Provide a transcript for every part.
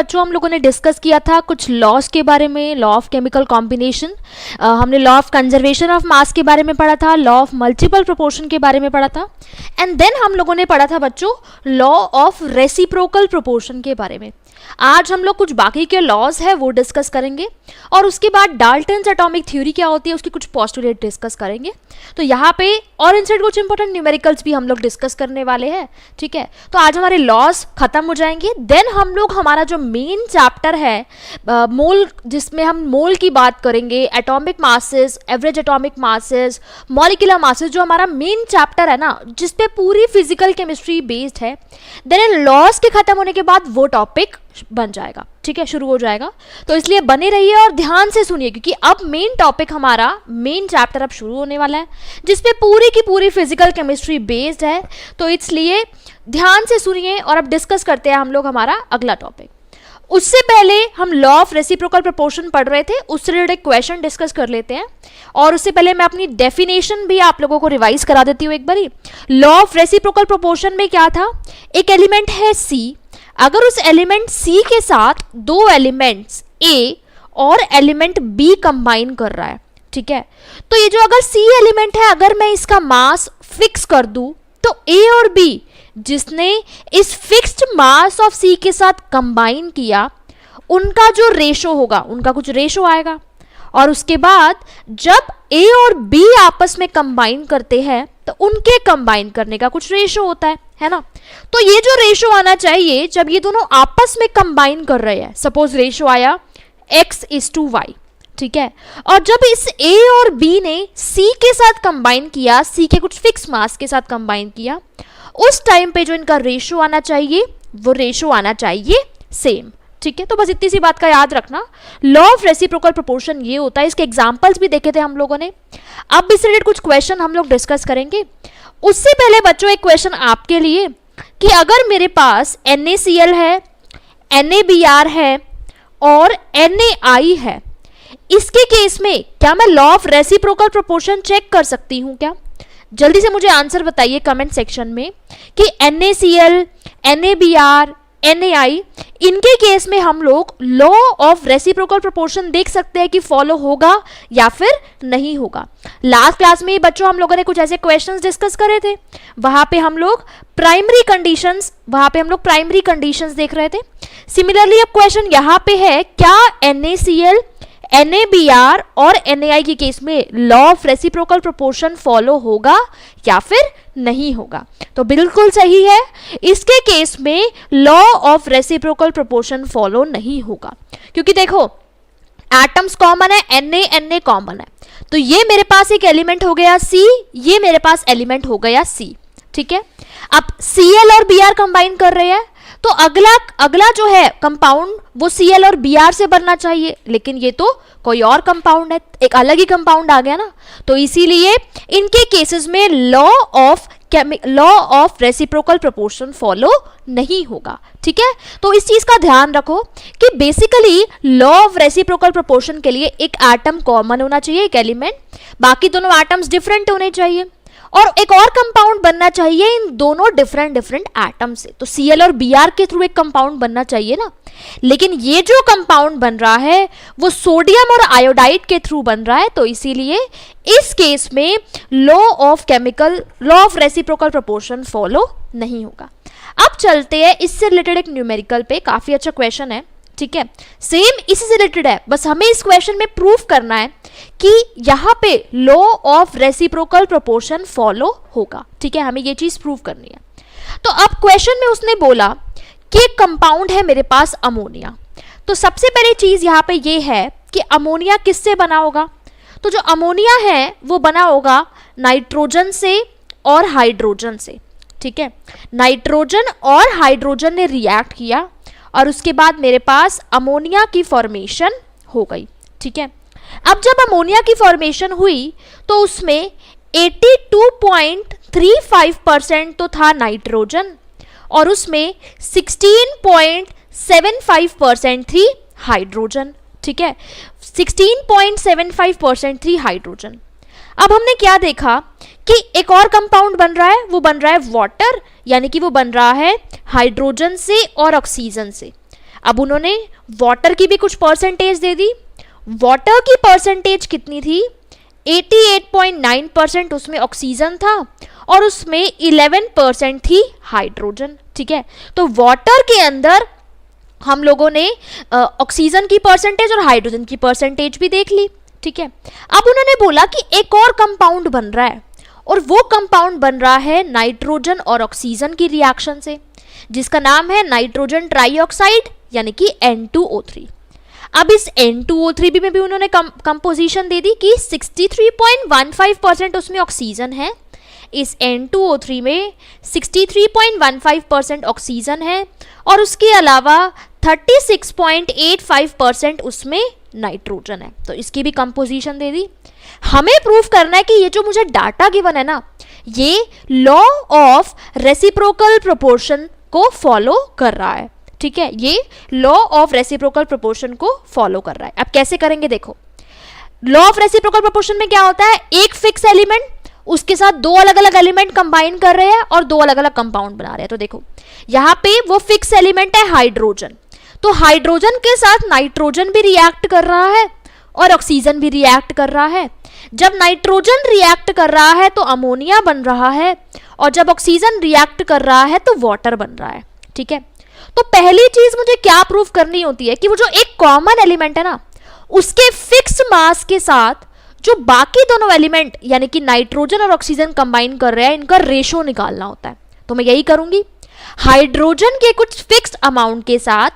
बच्चों हम लोगों ने डिस्कस किया था कुछ लॉस के बारे में, लॉ ऑफ केमिकल कॉम्बिनेशन, हमने लॉ ऑफ कंजर्वेशन ऑफ मास के बारे में पढ़ा था, लॉ ऑफ मल्टीपल प्रोपोर्शन के बारे में पढ़ा था, एंड देन हम लोगों ने पढ़ा था बच्चों लॉ ऑफ रेसिप्रोकल प्रोपोर्शन के बारे में। आज हम लोग कुछ बाकी के लॉज है वो डिस्कस करेंगे और उसके बाद डाल्टन्स एटॉमिक थ्योरी क्या होती है उसकी कुछ पोस्टुलेट डिस्कस करेंगे। तो यहाँ पे और इनसाइड कुछ इंपॉर्टेंट न्यूमेरिकल्स भी हम लोग डिस्कस करने वाले हैं, ठीक है। तो आज हमारे लॉज खत्म हो जाएंगे, देन हम लोग हमारा जो मेन चैप्टर है मोल, जिसमें हम मोल की बात करेंगे, atomic masses, average atomic masses, molecular masses, जो हमारा मेन चैप्टर है ना जिसपे पूरी फिजिकल केमिस्ट्री बेस्ड है, देन लॉज के खत्म होने के बाद वो टॉपिक बन जाएगा, ठीक है, शुरू हो जाएगा। तो इसलिए बने रहिए और ध्यान से सुनिए क्योंकि अब मेन टॉपिक हमारा मेन चैप्टर अब शुरू होने वाला है जिसपे पूरी की पूरी फिजिकल केमिस्ट्री बेस्ड है। तो इसलिए ध्यान से सुनिए और अब डिस्कस करते हैं हम लोग हमारा अगला टॉपिक। उससे पहले हम लॉ ऑफ रेसिप्रोकल प्रोपोर्शन पढ़ रहे थे, उससे रिलेटेड क्वेश्चन डिस्कस कर लेते हैं। और उससे पहले मैं अपनी डेफिनेशन भी आप लोगों को रिवाइज करा देती हूँ एक बारी। लॉ ऑफ रेसिप्रोकल प्रोपोर्शन में क्या था, एक एलिमेंट है सी, अगर उस एलिमेंट सी के साथ दो एलिमेंट्स ए और एलिमेंट बी कंबाइन कर रहा है, ठीक है, तो ये जो अगर सी एलिमेंट है, अगर मैं इसका मास फिक्स कर दूं तो ए और बी जिसने इस फिक्स्ड मास ऑफ सी के साथ कंबाइन किया उनका जो रेशो होगा, उनका कुछ रेशो आएगा। और उसके बाद जब ए और बी आपस में कंबाइन करते हैं तो उनके कंबाइन करने का कुछ रेशो होता है ना। तो ये जो रेशो आना चाहिए जब ये दोनों आपस में कंबाइन कर रहे हैं, सपोज रेशो आया x:y, ठीक है, और जब इस ए और बी ने सी के साथ कंबाइन किया, सी के कुछ फिक्स मास के साथ कंबाइन किया, उस टाइम पे जो इनका रेशो आना चाहिए वो रेशो आना चाहिए सेम, ठीक है। तो बस इतनी सी बात का याद रखना, लॉ ऑफ रेसिप्रोकल प्रोपोर्शन ये होता है। इसके एग्जांपल्स भी देखे थे हम लोगों ने, अब इससे रिलेटेड कुछ क्वेश्चन हम लोग डिस्कस करेंगे। उससे पहले बच्चों एक क्वेश्चन आपके लिए कि अगर मेरे पास NaCl है, NaBr है और NaI है, इसके केस में क्या मैं law of reciprocal proportion check कर सकती हूँ क्या? जल्दी से मुझे आंसर बताइए कमेंट सेक्शन में कि NaCl, NaBr, NaI, इनके केस में हम लोग लॉ ऑफ रेसिप्रोकल प्रोपोर्शन देख सकते हैं कि फॉलो होगा या फिर नहीं होगा। लास्ट क्लास में बच्चों हम लोगों ने कुछ ऐसे क्वेश्चंस डिस्कस करे थे, वहां पे हम लोग प्राइमरी कंडीशंस देख रहे थे। सिमिलरली अब क्वेश्चन यहाँ पे है, क्या NaCl, NaBr और NaI के केस में law of reciprocal proportion follow होगा या फिर नहीं होगा? तो बिल्कुल सही है, इसके केस में law of reciprocal proportion follow नहीं होगा क्योंकि देखो एटम्स कॉमन है, Na कॉमन है, तो ये मेरे पास एक एलिमेंट हो गया C, ये मेरे पास एलिमेंट हो गया C, ठीक है। अब Cl और Br कंबाइन कर रहे हैं तो अगला जो है कंपाउंड वो Cl और Br से बनना चाहिए, लेकिन ये तो कोई और कंपाउंड है, एक अलग ही कंपाउंड आ गया ना। तो इसीलिए इनके केसेस में law of reciprocal proportion follow नहीं होगा, ठीक है। तो इस चीज का ध्यान रखो कि basically law of reciprocal proportion के लिए एक एटम कॉमन होना चाहिए, एक एलिमेंट, बाकी दोनों एटम्स डिफरेंट होने चाहिए और एक और कंपाउंड बनना चाहिए इन दोनों डिफरेंट एटम से। तो Cl और Br के थ्रू एक कंपाउंड बनना चाहिए ना, लेकिन ये जो कंपाउंड बन रहा है वो सोडियम और आयोडाइड के थ्रू बन रहा है, तो इसीलिए इस केस में law of reciprocal proportion follow नहीं होगा। अब चलते हैं इससे रिलेटेड एक न्यूमेरिकल पे, काफी अच्छा क्वेश्चन है, ठीक है, सेम इसी से रिलेटेड है, बस हमें इस क्वेश्चन में प्रूफ करना है कि यहाँ पे law of reciprocal proportion follow होगा, ठीक है, हमें ये चीज प्रूव करनी है। तो अब क्वेश्चन में उसने बोला कि एक कंपाउंड है मेरे पास अमोनिया, तो सबसे पहली चीज यहाँ पे ये है कि अमोनिया किससे बना होगा? तो जो अमोनिया है वो बना होगा नाइट्रोजन से और हाइड्रोजन से, ठीक है। नाइट्रोजन और हाइड्रोजन ने रिएक्ट किया और उसके बाद मेरे पास अमोनिया की फॉर्मेशन हो गई, ठीक है। अब जब अमोनिया की फॉर्मेशन हुई तो उसमें 82.35% तो था नाइट्रोजन और उसमें 16.75% थी हाइड्रोजन, ठीक है, 16.75% थी हाइड्रोजन। अब हमने क्या देखा कि एक और कंपाउंड बन रहा है, वो बन रहा है वाटर, यानी कि वो बन रहा है हाइड्रोजन से और ऑक्सीजन से। अब उन्होंने वाटर की भी कुछ परसेंटेज दे दी। वाटर की परसेंटेज कितनी थी? 88.9% उसमें ऑक्सीजन था और उसमें 11% थी हाइड्रोजन। ठीक है, तो वाटर के अंदर हम लोगों ने ऑक्सीजन की परसेंटेज और हाइड्रोजन की परसेंटेज भी देख ली। ठीक है, अब उन्होंने बोला कि एक और कंपाउंड बन रहा है और वो कंपाउंड बन रहा है नाइट्रोजन और ऑक्सीजन की रिएक्शन से, जिसका नाम है नाइट्रोजन ट्राईऑक्साइड यानी कि N2O3। अब इस N2O3 में भी उन्होंने कंपोजिशन दे दी कि 63.15% उसमें ऑक्सीजन है। इस N2O3 में 63.15% ऑक्सीजन है और उसके अलावा 36.85% उसमें नाइट्रोजन है। तो इसकी भी कंपोजिशन दे दी। हमें प्रूफ करना है कि ये जो मुझे डाटा गिवन है ना, ये लॉ ऑफ रेसिप्रोकल प्रोपोर्शन को फॉलो कर रहा है। ठीक है, ये लॉ ऑफ रेसिप्रोकल प्रोपोर्शन को फॉलो कर रहा है। अब कैसे करेंगे देखो, लॉ ऑफ रेसिप्रोकल प्रोपोर्शन में क्या होता है, एक फिक्स एलिमेंट उसके साथ दो अलग अलग एलिमेंट कंबाइन कर रहे हैं और दो अलग अलग कंपाउंड बना रहे हैं। तो देखो यहाँ पे वो फिक्स एलिमेंट है हाइड्रोजन, तो हाइड्रोजन के साथ नाइट्रोजन भी रिएक्ट कर रहा है और ऑक्सीजन भी रिएक्ट कर रहा है। जब नाइट्रोजन रिएक्ट कर रहा है तो अमोनिया बन रहा है और जब ऑक्सीजन रिएक्ट कर रहा है तो वाटर बन रहा है। ठीक है, तो पहली चीज मुझे क्या प्रूफ करनी होती है कि वो जो एक कॉमन एलिमेंट है ना, उसके फिक्स मास के साथ जो बाकी दोनों एलिमेंट यानी कि नाइट्रोजन और ऑक्सीजन कंबाइन कर रहे हैं, इनका रेशो निकालना होता है। तो मैं यही करूंगी, हाइड्रोजन के कुछ फिक्स अमाउंट के साथ,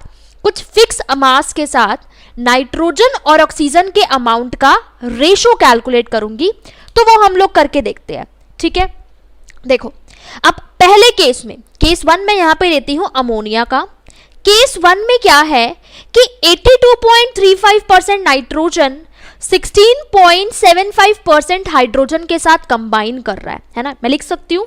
कुछ फिक्स मास के साथ नाइट्रोजन और ऑक्सीजन के अमाउंट का रेशो कैलकुलेट करूंगी। तो वो हम लोग करके देखते हैं। ठीक है, देखो अब पहले केस में, केस 1 में यहां पे लेती हूं अमोनिया का। केस 1 में क्या है कि 82.35% नाइट्रोजन 16.75% हाइड्रोजन के साथ कंबाइन कर रहा है ना। मैं लिख सकती हूं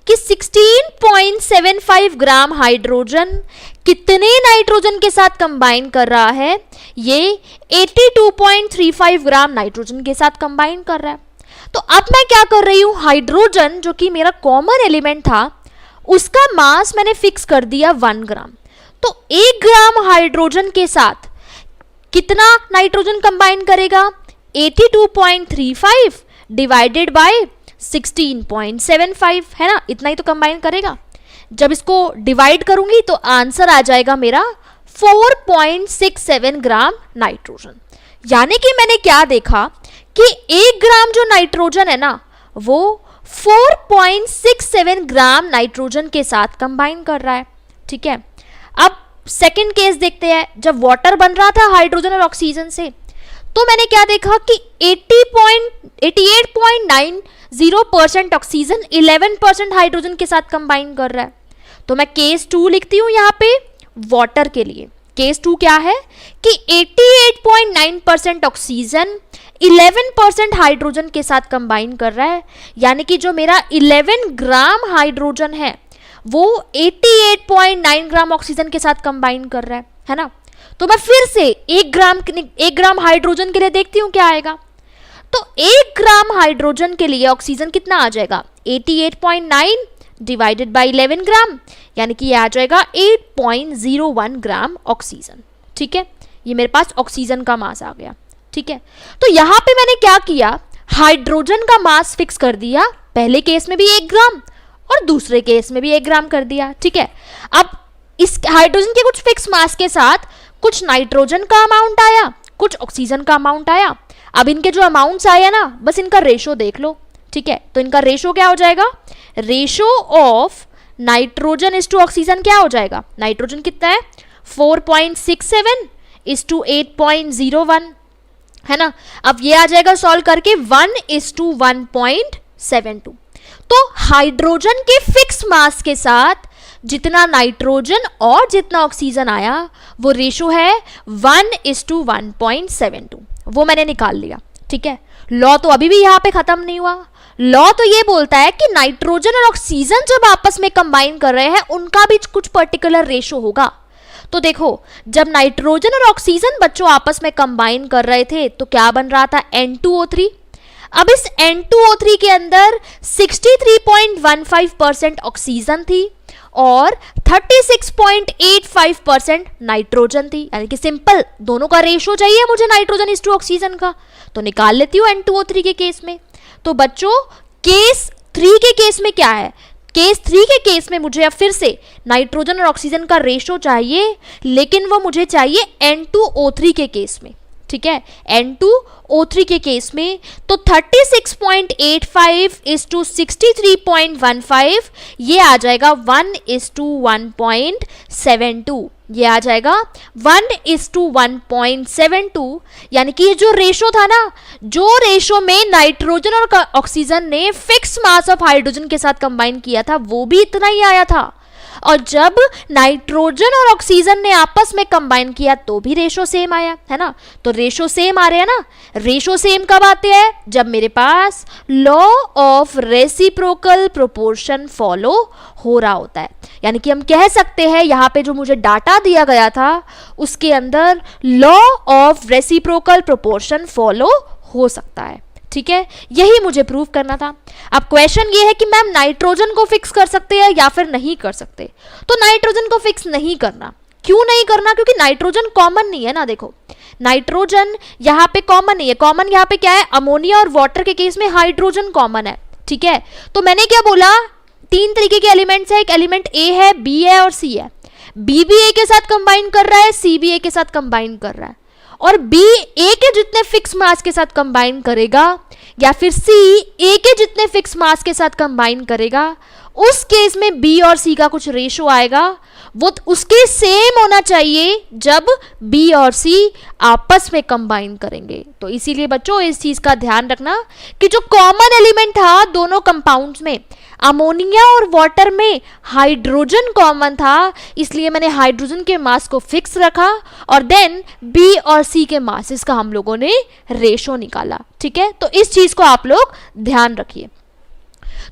कि 16.75 ग्राम हाइड्रोजन कितने नाइट्रोजन के साथ कंबाइन कर रहा है, ये 82.35 ग्राम नाइट्रोजन के साथ कंबाइन कर रहा है। तो अब मैं क्या कर रही हूं, हाइड्रोजन जो कि मेरा कॉमन एलिमेंट था, उसका मास मैंने फिक्स कर दिया 1 ग्राम। तो 1 ग्राम हाइड्रोजन के साथ कितना नाइट्रोजन कंबाइन करेगा, 82.35 डिवाइडेड बाय 16.75 है ना, इतना ही तो कंबाइन करेगा। जब इसको डिवाइड करूंगी तो आंसर आ जाएगा मेरा 4.67 ग्राम नाइट्रोजन। यानी कि मैंने क्या देखा कि 1 ग्राम जो नाइट्रोजन है ना, वो 4.67 ग्राम नाइट्रोजन के साथ कंबाइन कर रहा है। ठीक है, अब सेकंड केस देखते हैं। जब वाटर बन रहा था हाइड्रोजन और ऑक्सीजन से, तो मैंने क्या देखा कि 88.90% ऑक्सीजन 11% हाइड्रोजन के साथ कंबाइन कर रहा है। तो मैं केस 2 लिखती हूं यहां पे वाटर के लिए। केस 2 क्या है कि 88.9% ऑक्सीजन 11% हाइड्रोजन के साथ कंबाइन कर रहा है, यानी कि जो मेरा 11 ग्राम हाइड्रोजन है वो 88.9 ग्राम ऑक्सीजन के साथ कंबाइन कर रहा है ना। तो मैं फिर से 1 ग्राम हाइड्रोजन के लिए देखती हूँ क्या आएगा। तो 1 ग्राम हाइड्रोजन के लिए ऑक्सीजन कितना आ जाएगा, 88.9 डिवाइडेड बाय 11 ग्राम, यानी कि ये आ जाएगा 8.01 ग्राम ऑक्सीजन। ठीक है, ये मेरे पास ऑक्सीजन का मास आ गया। ठीक है, तो यहां पे मैंने क्या किया, हाइड्रोजन का मास फिक्स कर दिया, पहले केस में भी 1 ग्राम और दूसरे केस में भी 1 ग्राम कर दिया। ठीक है, अब इस हाइड्रोजन के कुछ फिक्स मास के साथ कुछ नाइट्रोजन का अमाउंट आया, कुछ ऑक्सीजन का अमाउंट आया। अब इनके जो अमाउंट्स आए ना, बस इनका रेशो देख लो। ठीक है, तो इनका रेशो क्या हो जाएगा, ratio of nitrogen is to oxygen क्या हो जाएगा, नाइट्रोजन कितना है 4.67 इज टू 8.01 है ना। अब ये आ जाएगा सॉल्व करके 1 इज टू 1.72। तो हाइड्रोजन के फिक्स मास के साथ जितना नाइट्रोजन और जितना ऑक्सीजन आया वो रेशो है 1 इज टू 1.72, वो मैंने निकाल लिया। ठीक है, लॉ तो अभी भी यहाँ पे खत्म नहीं हुआ। लॉ तो ये बोलता है कि नाइट्रोजन और ऑक्सीजन जब आपस में कंबाइन कर रहे हैं उनका भी कुछ पर्टिकुलर रेशो होगा। तो देखो, जब नाइट्रोजन और ऑक्सीजन बच्चों आपस में कंबाइन कर रहे थे तो क्या बन रहा था, N2O3। अब इस N2O3 के अंदर 63.15% ऑक्सीजन थी और 36.85% नाइट्रोजन थी। यानी कि सिंपल, दोनों का रेशो चाहिए मुझे नाइट्रोजन इस टू ऑक्सीजन का, तो निकाल लेती हूँ N2O3 के केस में। तो बच्चों केस 3 के केस में क्या है, केस 3 के केस में मुझे अब फिर से नाइट्रोजन और ऑक्सीजन का रेशो चाहिए, लेकिन वो मुझे चाहिए N2O3 के केस में, ठीक है, N2O3 के केस में। तो 36.85 इज टू 63.15 ये आ जाएगा 1:1.72, ये आ जाएगा 1:1.72। यानी कि ये जो रेशो था ना, जो रेशो में नाइट्रोजन और ऑक्सीजन ने फिक्स मास ऑफ हाइड्रोजन के साथ कंबाइन किया था, वो भी इतना ही आया था। और जब नाइट्रोजन और ऑक्सीजन ने आपस में कंबाइन किया तो भी रेशो सेम आया, है ना। तो रेशो सेम आ रहे हैं ना। रेशो सेम कब आते हैं, जब मेरे पास law of reciprocal proportion follow हो रहा होता है। यानी कि हम कह सकते हैं यहाँ पे जो मुझे डाटा दिया गया था उसके अंदर law of reciprocal proportion follow हो सकता है, ठीक है। यही मुझे प्रूव करना था। अब क्वेश्चन ये है कि मैम नाइट्रोजन को फिक्स कर सकते हैं या फिर नहीं कर सकते। तो नाइट्रोजन को फिक्स नहीं करना। क्यों नहीं करना, क्योंकि नाइट्रोजन कॉमन नहीं है ना। देखो नाइट्रोजन यहाँ पे कॉमन नहीं है। कॉमन यहाँ पे क्या है, अमोनिया और वाटर के केस में हाइड्रोजन कॉमन है, ठीक है। तो मैंने क्या बोला, 3 तरीके के एलिमेंट्स है, एक एलिमेंट ए है, बी है और सी है। बी भी ए के साथ कंबाइन कर रहा है, सी भी ए के साथ कंबाइन कर रहा है। और बी ए के जितने फिक्स मास के साथ कंबाइन करेगा या फिर सी ए के जितने फिक्स मास के साथ कंबाइन करेगा, उस केस में बी और सी का कुछ रेशो आएगा, वो उसके सेम होना चाहिए जब बी और सी आपस में कंबाइन करेंगे। तो इसीलिए बच्चों इस चीज का ध्यान रखना कि जो कॉमन एलिमेंट था दोनों कंपाउंड्स में, अमोनिया और वाटर में हाइड्रोजन कॉमन था, इसलिए मैंने हाइड्रोजन के मास को फिक्स रखा और देन बी और सी के मासेस का हम लोगों ने रेशो निकाला, ठीक है। तो इस चीज को आप लोग ध्यान रखिए।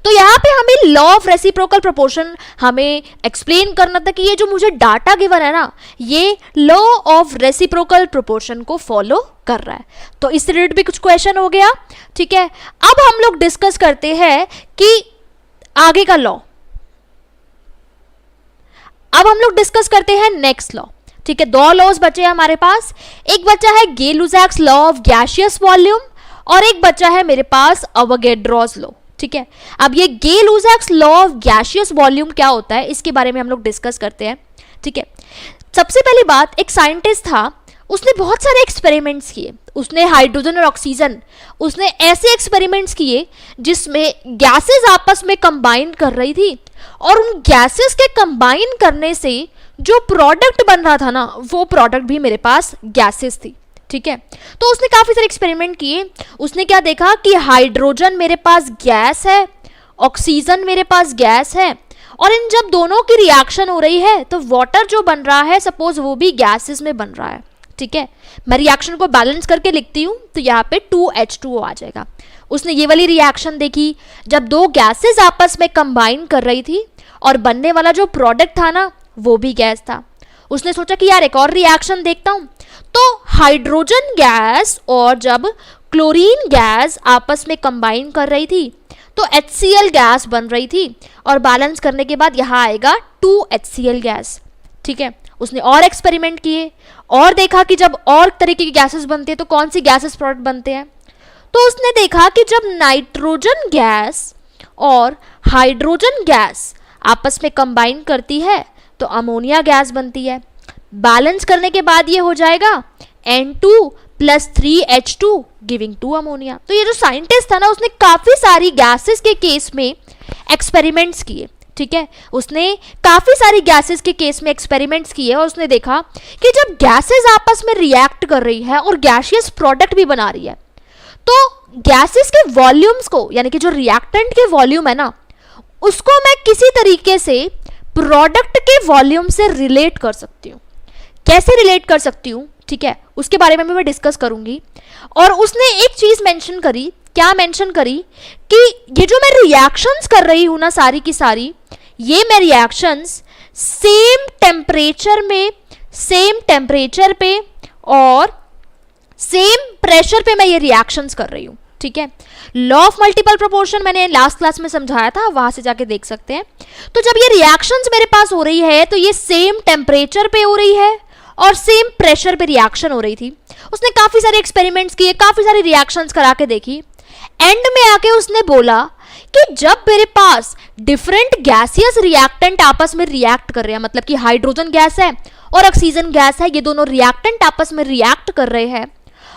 तो यहाँ पे हमें लॉ ऑफ रेसिप्रोकल प्रोपोर्शन हमें एक्सप्लेन करना था कि ये जो मुझे डाटा गिवन है ना, ये लॉ ऑफ रेसिप्रोकल प्रोपोर्शन को फॉलो कर रहा है। तो इस रिलेटेड भी कुछ क्वेश्चन हो गया, ठीक है। अब हम लोग डिस्कस करते हैं कि आगे का लॉ। अब हम लोग डिस्कस करते हैं नेक्स्ट लॉ, ठीक है। 2 लॉज बचे हैं हमारे पास। एक बचा है गे-लुसाक्स लॉ ऑफ गैसियस वॉल्यूम और एक बचा है मेरे पास अवोगाड्रोस लॉ, ठीक है। अब ये गे-लुसाक्स लॉ ऑफ गैसियस वॉल्यूम क्या होता है इसके बारे में हम लोग डिस्कस करते हैं, ठीक है। सबसे पहली बात, एक साइंटिस्ट था, उसने बहुत सारे एक्सपेरिमेंट्स किए। उसने हाइड्रोजन और ऑक्सीजन, उसने ऐसे एक्सपेरिमेंट्स किए जिसमें गैसेस आपस में कंबाइन कर रही थी और उन गैसेस के कंबाइन करने से जो प्रोडक्ट बन रहा था ना, वो प्रोडक्ट भी मेरे पास गैसेस थी, ठीक है। तो उसने काफी सारे एक्सपेरिमेंट किए। उसने क्या देखा कि हाइड्रोजन मेरे पास गैस है, ऑक्सीजन मेरे पास गैस है, और इन जब दोनों की रिएक्शन हो रही है तो वाटर जो बन रहा है सपोज वो भी गैसेस में बन रहा है, ठीक है। मैं रिएक्शन को बैलेंस करके लिखती हूँ तो यहाँ पे 2H2O आ जाएगा। उसने ये वाली रिएक्शन देखी जब 2 गैसेस आपस में कंबाइन कर रही थी और बनने वाला जो प्रोडक्ट था ना वो भी गैस था। उसने सोचा कि यार एक और रिएक्शन देखता हूँ। तो हाइड्रोजन गैस और जब क्लोरीन गैस आपस में कंबाइन कर रही थी तो HCl गैस बन रही थी और बैलेंस करने के बाद यहाँ आएगा 2HCl गैस, ठीक है। उसने और एक्सपेरिमेंट किए और देखा कि जब और तरीके की गैसेस बनती है तो कौन सी गैसेस प्रोडक्ट बनते हैं। तो उसने देखा कि जब नाइट्रोजन गैस और हाइड्रोजन गैस आपस में कंबाइन करती है तो अमोनिया गैस बनती है। बैलेंस करने के बाद ये हो जाएगा N2 + 3H2 गिविंग 2 अमोनिया। तो ये जो साइंटिस्ट था ना उसने काफी सारी गैसेस के केस में एक्सपेरिमेंट्स किए, ठीक है। उसने काफी सारी गैसेस के केस में एक्सपेरिमेंट्स किए और उसने देखा कि जब गैसेस आपस में रिएक्ट कर रही है और गैसियस प्रोडक्ट भी बना रही है तो गैसेस के वॉल्यूम्स को, यानी कि जो रिएक्टेंट के वॉल्यूम है ना, उसको मैं किसी तरीके से प्रोडक्ट के वॉल्यूम से रिलेट कर सकती हूँ। कैसे रिलेट कर सकती हूँ, ठीक है, उसके बारे में मैं डिस्कस करूंगी। और उसने एक चीज मेंशन करी, क्या मेंशन करी कि ये जो मैं रिएक्शंस कर रही हूं ना सारी की सारी, ये मैं रिएक्शंस सेम टेम्परेचर पे और सेम प्रेशर पे मैं ये रिएक्शंस कर रही हूं, ठीक है। लॉ ऑफ मल्टीपल प्रोपोर्शन मैंने लास्ट क्लास में समझाया था, वहां से जाके देख सकते हैं। तो जब ये रिएक्शंस मेरे पास हो रही है तो ये सेम टेम्परेचर पे हो रही है और सेम प्रेशर पे रिएक्शन हो रही थी। उसने काफी सारे एक्सपेरिमेंट्स किए, काफी सारी रिएक्शंस करा के देखी। एंड में आके उसने बोला कि जब मेरे पास डिफरेंट गैसियस रिएक्टेंट आपस में रिएक्ट कर रहे हैं, मतलब कि हाइड्रोजन गैस है और ऑक्सीजन गैस है, ये दोनों रिएक्टेंट आपस में रिएक्ट कर रहे हैं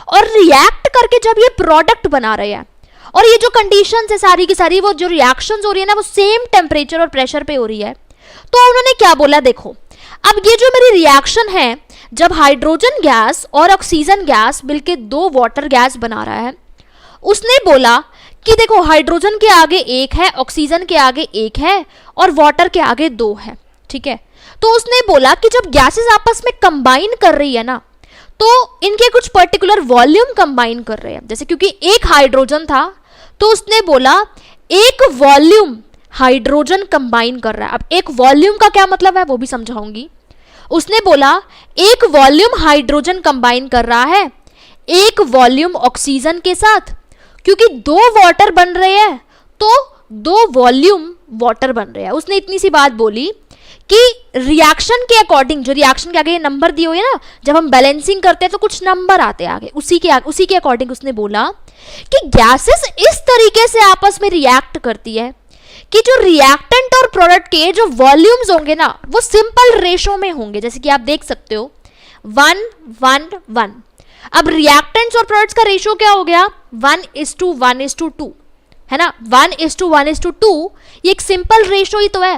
और रिएक्ट करके जब ये प्रोडक्ट बना रहे हैं और ये जो कंडीशंस है सारी की सारी, वो जो रिएक्शंस हो रही है ना, वो सेम टेम्परेचर और प्रेशर पे हो रही है। तो उन्होंने क्या बोला, देखो अब ये जो मेरी रिएक्शन है, जब हाइड्रोजन गैस और ऑक्सीजन गैस मिलके दो वाटर गैस बना रहा है, उसने बोला कि देखो हाइड्रोजन के आगे एक है, ऑक्सीजन के आगे एक है और वाटर के आगे दो है, ठीक है। तो उसने बोला कि जब गैसेस आपस में कंबाइन कर रही है ना, तो इनके कुछ पर्टिकुलर वॉल्यूम कंबाइन कर रहे हैं। जैसे क्योंकि एक हाइड्रोजन था तो उसने बोला एक वॉल्यूम हाइड्रोजन कंबाइन कर रहा है। अब एक वॉल्यूम का क्या मतलब है वो भी समझाऊंगी। उसने बोला एक वॉल्यूम हाइड्रोजन कंबाइन कर रहा है एक वॉल्यूम ऑक्सीजन के साथ, क्योंकि दो वाटर बन रहे हैं तो दो वॉल्यूम वाटर बन रहे हैं। उसने इतनी सी बात बोली कि रिएक्शन के अकॉर्डिंग, जो रिएक्शन के आगे नंबर दिए हुए ना, जब हम बैलेंसिंग करते हैं तो कुछ नंबर आते हैं आगे, उसी के अकॉर्डिंग उसने बोला कि गैसेस इस तरीके से आपस में रिएक्ट करती है कि जो रिएक्टेंट और प्रोडक्ट के जो वॉल्यूम्स होंगे ना, वो सिंपल रेशो में होंगे। जैसे कि आप देख सकते हो 1 1 1। अब रिएक्टेंट्स और प्रोडक्ट्स का रेशो क्या हो गया, 1:1:2 है ना। 1:1:2 ये एक सिंपल रेशो ही तो है।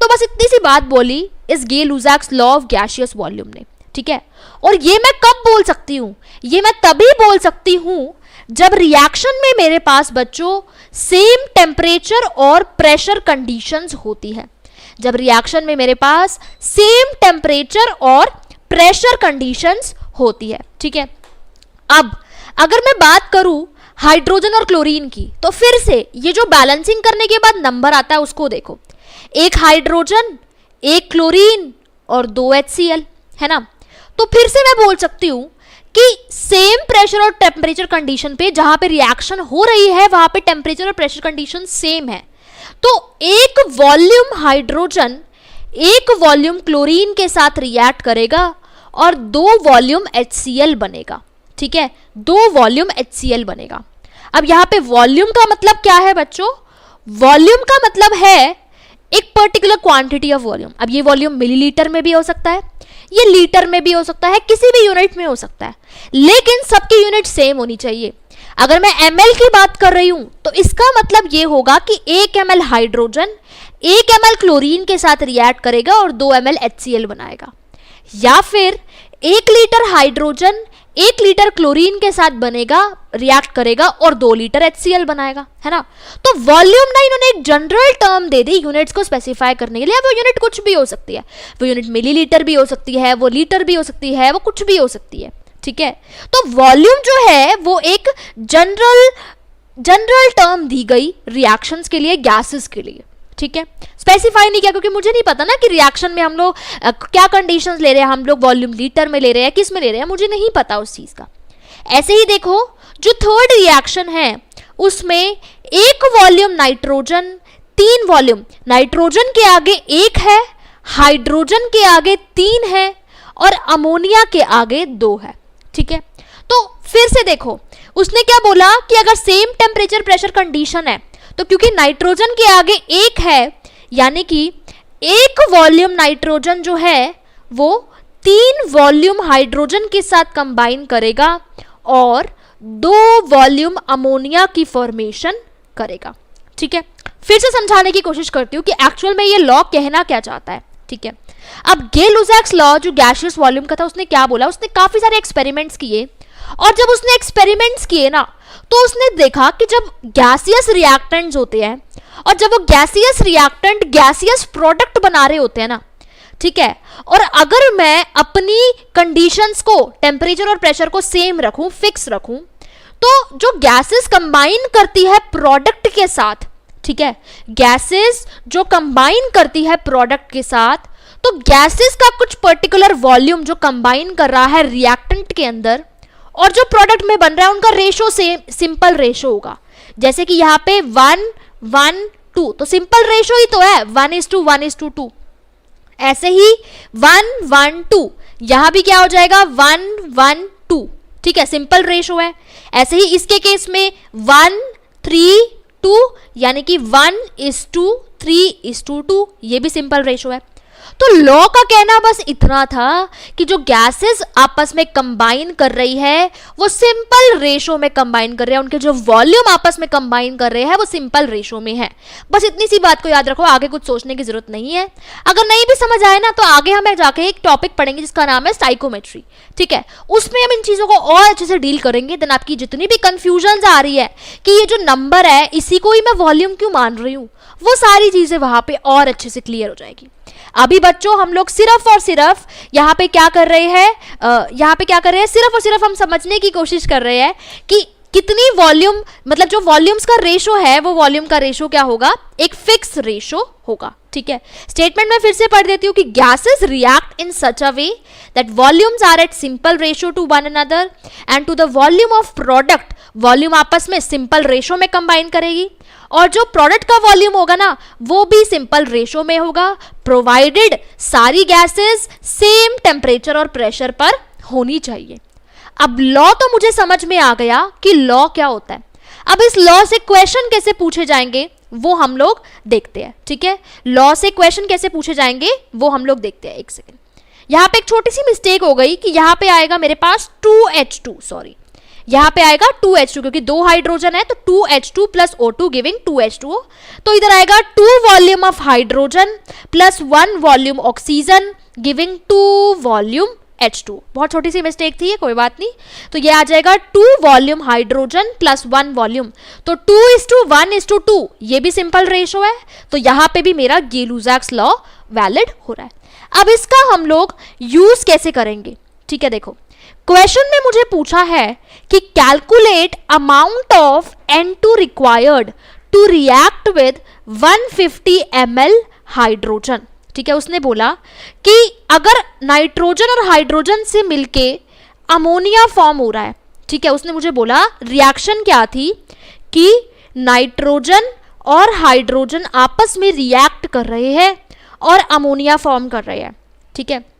तो बस इतनी सी बात बोली इस गे-लुसाक्स लॉ ऑफ गैसियस वॉल्यूम ने, ठीक है। और ये मैं कब बोल सकती हूँ, ये मैं तभी बोल सकती हूँ जब रिएक्शन में मेरे पास बच्चों सेम टेम्परेचर और प्रेशर कंडीशंस होती है। जब रिएक्शन में मेरे पास सेम टेम्परेचर और प्रेशर कंडीशंस होती है, ठीक है। अब अगर मैं बात करूं हाइड्रोजन और क्लोरीन की, तो फिर से ये जो बैलेंसिंग करने के बाद नंबर आता है उसको देखो, एक हाइड्रोजन एक क्लोरीन और 2 HCl, है ना। तो फिर से मैं बोल सकती हूं कि सेम प्रेशर और टेम्परेचर कंडीशन पे जहां पे रिएक्शन हो रही है वहां पे टेम्परेचर और प्रेशर कंडीशन सेम है। तो एक वॉल्यूम हाइड्रोजन एक वॉल्यूम क्लोरीन के साथ रिएक्ट करेगा और 2 वॉल्यूम HCl बनेगा, ठीक है। 2 वॉल्यूम HCl बनेगा। अब यहाँ पे वॉल्यूम का मतलब क्या है बच्चों, वॉल्यूम का मतलब है एक पर्टिकुलर क्वांटिटी ऑफ वॉल्यूम। अब ये वॉल्यूम मिलीलीटर में भी हो सकता है, ये लीटर में भी हो सकता है, किसी भी यूनिट में हो सकता है, लेकिन सबकी यूनिट सेम होनी चाहिए। अगर मैं ml की बात कर रही हूं तो इसका मतलब ये होगा कि 1 ml हाइड्रोजन 1 ml क्लोरीन के साथ रिएक्ट करेगा और 2 ml HCl बनाएगा, या फिर 1 लीटर हाइड्रोजन 1 लीटर क्लोरीन के साथ बनेगा, रिएक्ट करेगा और 2 लीटर HCl बनाएगा, है ना। तो वॉल्यूम ना इन्होंने एक जनरल टर्म दे दी यूनिट्स को स्पेसिफाई करने के लिए। वो यूनिट कुछ भी हो सकती है, वो यूनिट मिलीलीटर भी हो सकती है, वो लीटर भी हो सकती है, वो कुछ भी हो सकती है, ठीक है। तो वॉल्यूम जो है वो एक जनरल टर्म दी गई रिएक्शंस के लिए, गैसेस के लिए, ठीक है। स्पेसिफाई नहीं किया क्योंकि मुझे नहीं पता ना कि रिएक्शन में हम लोग क्या कंडीशंस ले रहे हैं, हम लोग वॉल्यूम लीटर में ले रहे हैं, किस में ले रहे हैं, मुझे नहीं पता उस चीज का। ऐसे ही देखो जो थर्ड रिएक्शन है उसमें 1 वॉल्यूम नाइट्रोजन 3 वॉल्यूम, नाइट्रोजन के आगे 1 है, हाइड्रोजन के आगे 3 है और अमोनिया के आगे 2 है, ठीक है। तो फिर से देखो उसने क्या बोला कि अगर सेम टेम्परेचर प्रेशर कंडीशन है तो क्योंकि नाइट्रोजन के आगे 1 है, यानी कि 1 वॉल्यूम नाइट्रोजन जो है वो 3 वॉल्यूम हाइड्रोजन के साथ कंबाइन करेगा और 2 वॉल्यूम अमोनिया की फॉर्मेशन करेगा, ठीक है। फिर से समझाने की कोशिश करती हूँ कि एक्चुअल में ये लॉ कहना क्या चाहता है, ठीक है। अब गे-लुसाक्स लॉ जो गैसियस वॉल्यूम का था, उसने क्या बोला, उसने काफी सारे एक्सपेरिमेंट्स किए और जब उसने एक्सपेरिमेंट्स किए ना तो उसने देखा कि जब गैसियस रिएक्टेंट्स होते हैं और जब वो गैसियस रिएक्टेंट गैसियस प्रोडक्ट बना रहे होते हैं ना, ठीक है, और अगर मैं अपनी कंडीशंस को टेम्परेचर और प्रेशर को सेम रखूं, फिक्स रखूं, तो जो गैसेस कंबाइन करती है प्रोडक्ट के साथ, ठीक है, गैसेस जो कंबाइन करती है प्रोडक्ट के साथ, तो गैसेस का कुछ पर्टिकुलर वॉल्यूम जो कंबाइन कर रहा है रिएक्टेंट के अंदर, और जो प्रोडक्ट में बन रहा है उनका रेशो सेम सिंपल रेशो होगा। जैसे कि यहाँ पे 1 1 2, तो सिंपल रेशो ही तो है 1:1:2। ऐसे ही 1 1 2, यहां भी क्या हो जाएगा 1 1 2, ठीक है, सिंपल रेशो है। ऐसे ही इसके केस में 1 3 2, यानी कि 1:3:2, ये भी सिंपल रेशो है। तो लॉ का कहना बस इतना था कि जो गैसेस आपस में कंबाइन कर रही है वो सिंपल रेशो में कंबाइन कर रहे हैं, उनके जो वॉल्यूम आपस में कंबाइन कर रहे हैं वो सिंपल रेशो में है। बस इतनी सी बात को याद रखो, आगे कुछ सोचने की जरूरत नहीं है। अगर नहीं भी समझ आए ना तो आगे हम जाके एक टॉपिक पढ़ेंगे जिसका नाम है स्टाइकोमेट्री, ठीक है, उसमें हम इन चीजों को और अच्छे से डील करेंगे। देन आपकी जितनी भी कंफ्यूजन आ रही है कि ये जो नंबर है इसी को ही मैं वॉल्यूम क्यों मान रही हूँ, वो सारी चीजें वहां पे और अच्छे से क्लियर हो जाएगी। अभी बच्चों हम लोग सिर्फ और सिर्फ यहाँ पे क्या कर रहे हैं, सिर्फ और सिर्फ हम समझने की कोशिश कर रहे हैं कि कितनी वॉल्यूम, मतलब जो वॉल्यूम्स का रेशो है वो वॉल्यूम का रेशो क्या होगा, एक फिक्स रेशो होगा, ठीक है। स्टेटमेंट में फिर से पढ़ देती हूँ कि gases react in such a way that volumes are at simple ratio to one another and to the volume of product, volume आपस में सिंपल रेशो में कंबाइन करेगी और जो प्रोडक्ट का वॉल्यूम होगा ना वो भी सिंपल रेशो में होगा, प्रोवाइडेड सारी गैसेस सेम टेम्परेचर और प्रेशर पर होनी चाहिए। अब लॉ तो मुझे समझ में आ गया कि लॉ क्या होता है। अब इस लॉ से क्वेश्चन कैसे पूछे जाएंगे वो हम लोग देखते हैं, ठीक है। लॉ से क्वेश्चन कैसे पूछे जाएंगे वो हम लोग देखते हैं। एक सेकेंड, यहाँ पे एक छोटी सी मिस्टेक हो गई कि यहाँ पे आएगा मेरे पास 2H2, सॉरी, यहाँ पे आएगा 2H2 क्योंकि 2 हाइड्रोजन है तो 2H2 plus O2 giving 2H2O, तो इधर आएगा 2 volume of hydrogen plus 1 volume oxygen giving 2 volume H2। बहुत छोटी सी मिस्टेक थी, कोई बात नहीं। तो ये आ जाएगा 2 वॉल्यूम हाइड्रोजन प्लस 1 वॉल्यूम, तो 2:1:2, ये भी सिंपल रेशो है, तो यहाँ पे भी मेरा गे-लुसाक्स लॉ वैलिड हो रहा है। अब इसका हम लोग यूज कैसे करेंगे, ठीक है। देखो क्वेश्चन में मुझे पूछा है कि calculate amount of N2 required to react with 150 ml hydrogen, ठीक है। उसने बोला कि अगर नाइट्रोजन और हाइड्रोजन से मिलके अमोनिया फॉर्म हो रहा है, ठीक है, उसने मुझे बोला रिएक्शन क्या थी कि नाइट्रोजन और हाइड्रोजन आपस में रिएक्ट कर रहे हैं और अमोनिया फॉर्म कर रहे हैं, ठीक है।